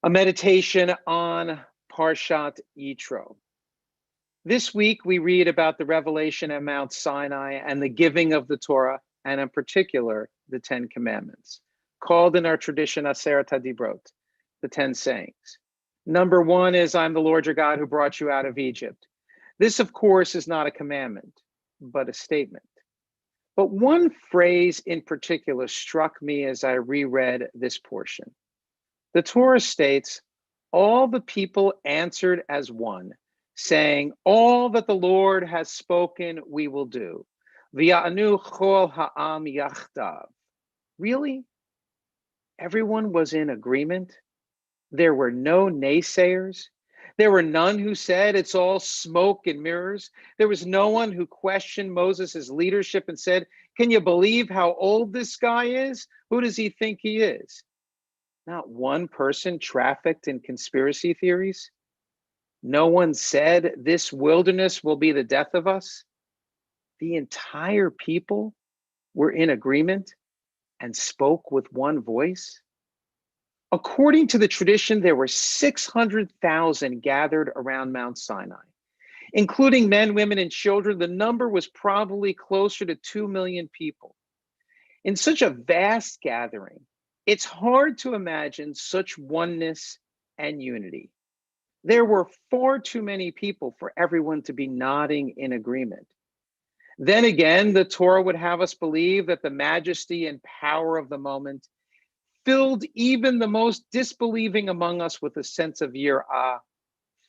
A meditation on Parshat Yitro. This week, we read about the revelation at Mount Sinai and the giving of the Torah, and in particular, the 10 Commandments, called in our tradition Aseret HaDibrot, the 10 sayings. Number one is, I'm the Lord your God who brought you out of Egypt. This, of course, is not a commandment, but a statement. But one phrase in particular struck me as I reread this portion. The Torah states, all the people answered as one, saying, all that the Lord has spoken, we will do. V'ya'anu chol ha'am yachdav. Really? Everyone was in agreement? There were no naysayers? There were none who said it's all smoke and mirrors? There was no one who questioned Moses' leadership and said, can you believe how old this guy is? Who does he think he is? Not one person trafficked in conspiracy theories. No one said this wilderness will be the death of us. The entire people were in agreement and spoke with one voice. According to the tradition, there were 600,000 gathered around Mount Sinai, including men, women, and children. The number was probably closer to 2 million people. In such a vast gathering, it's hard to imagine such oneness and unity. There were far too many people for everyone to be nodding in agreement. Then again, the Torah would have us believe that the majesty and power of the moment filled even the most disbelieving among us with a sense of yirah,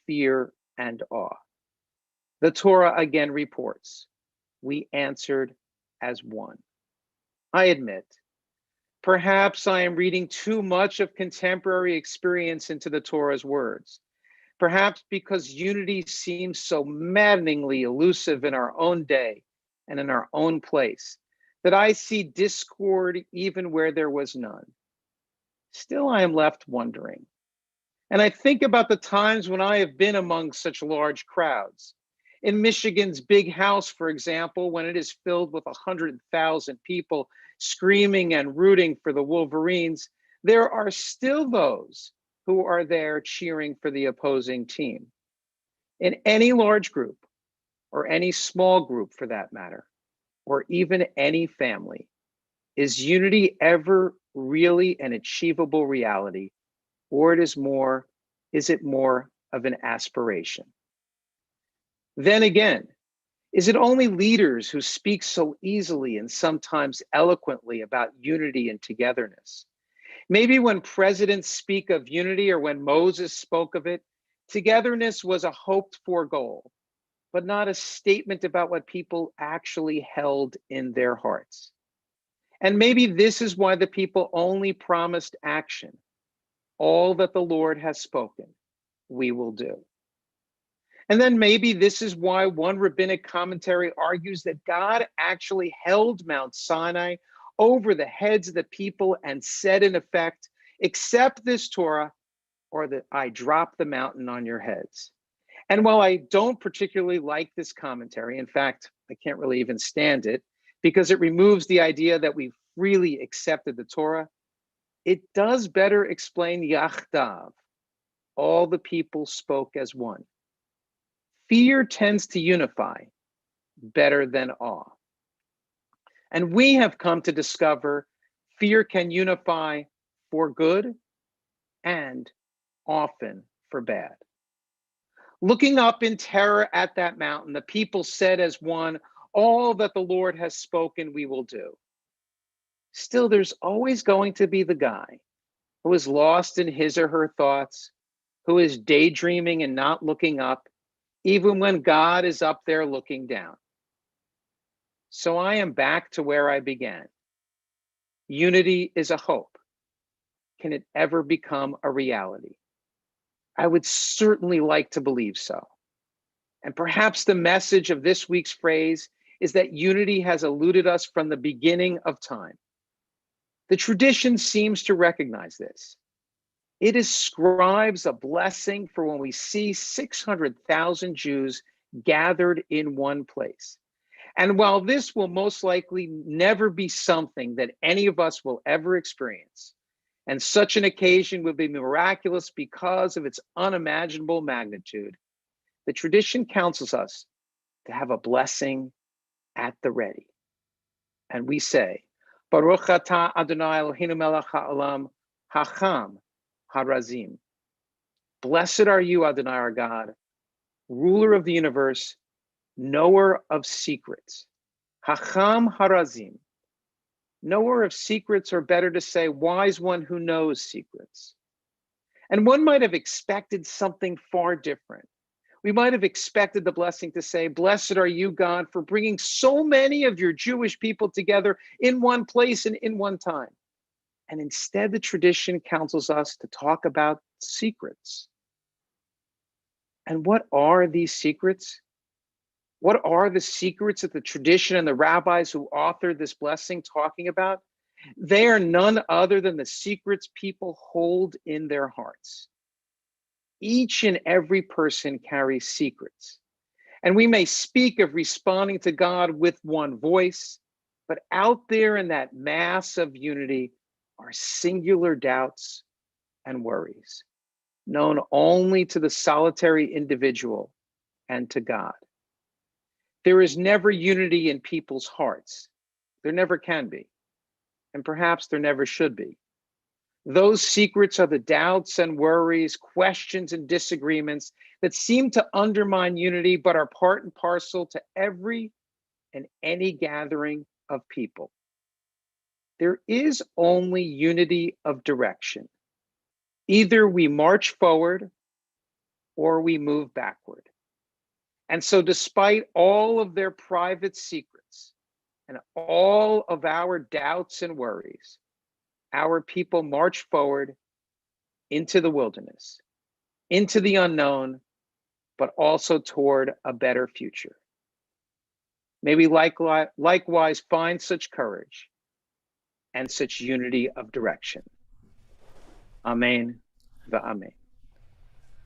fear, and awe. The Torah again reports, we answered as one. I admit, perhaps I am reading too much of contemporary experience into the Torah's words. Perhaps because unity seems so maddeningly elusive in our own day and in our own place, that I see discord even where there was none. Still, I am left wondering. And I think about the times when I have been among such large crowds. In Michigan's Big House, for example, when it is filled with 100,000 people screaming and rooting for the Wolverines, there are still those who are there cheering for the opposing team. In any large group, or any small group for that matter, or even any family, is unity ever really an achievable reality, or is it more of an aspiration? Then again, is it only leaders who speak so easily and sometimes eloquently about unity and togetherness? Maybe when presidents speak of unity, or when Moses spoke of it, togetherness was a hoped for goal, but not a statement about what people actually held in their hearts. And maybe this is why the people only promised action. All that the Lord has spoken, we will do. And then maybe this is why one rabbinic commentary argues that God actually held Mount Sinai over the heads of the people and said, in effect, accept this Torah or that I drop the mountain on your heads. And while I don't particularly like this commentary, in fact, I can't really even stand it because it removes the idea that we freely accepted the Torah, it does better explain Yachdav. All the people spoke as one. Fear tends to unify better than awe. And we have come to discover fear can unify for good and often for bad. Looking up in terror at that mountain, the people said as one, all that the Lord has spoken, we will do. Still, there's always going to be the guy who is lost in his or her thoughts, who is daydreaming and not looking up, even when God is up there looking down. So I am back to where I began. Unity is a hope. Can it ever become a reality? I would certainly like to believe so. And perhaps the message of this week's phrase is that unity has eluded us from the beginning of time. The tradition seems to recognize this. It ascribes a blessing for when we see 600,000 Jews gathered in one place. And while this will most likely never be something that any of us will ever experience, And such an occasion would be miraculous because of its unimaginable magnitude. The tradition counsels us to have a blessing at the ready. And we say, Baruch atah Adonai Eloheinu melech ha'olam, hacham harazim. Blessed are you, Adonai our God, ruler of the universe, knower of secrets. Hacham harazim. Knower of secrets, or better to say, wise one who knows secrets. And one might have expected something far different. We might have expected the blessing to say, blessed are you, God, for bringing so many of your Jewish people together in one place and in one time. And instead, the tradition counsels us to talk about secrets. And what are these secrets? What are the secrets that the tradition and the rabbis who authored this blessing talking about? They are none other than the secrets people hold in their hearts. Each and every person carries secrets. And we may speak of responding to God with one voice, but out there in that mass of unity are singular doubts and worries, known only to the solitary individual and to God. There is never unity in people's hearts. There never can be. And perhaps there never should be. Those secrets are the doubts and worries, questions and disagreements that seem to undermine unity, but are part and parcel to every and any gathering of people. There is only unity of direction. Either we march forward or we move backward. And so despite all of their private secrets and all of our doubts and worries, our people march forward into the wilderness, into the unknown, but also toward a better future. May we likewise find such courage and such unity of direction. Amen. V'amen.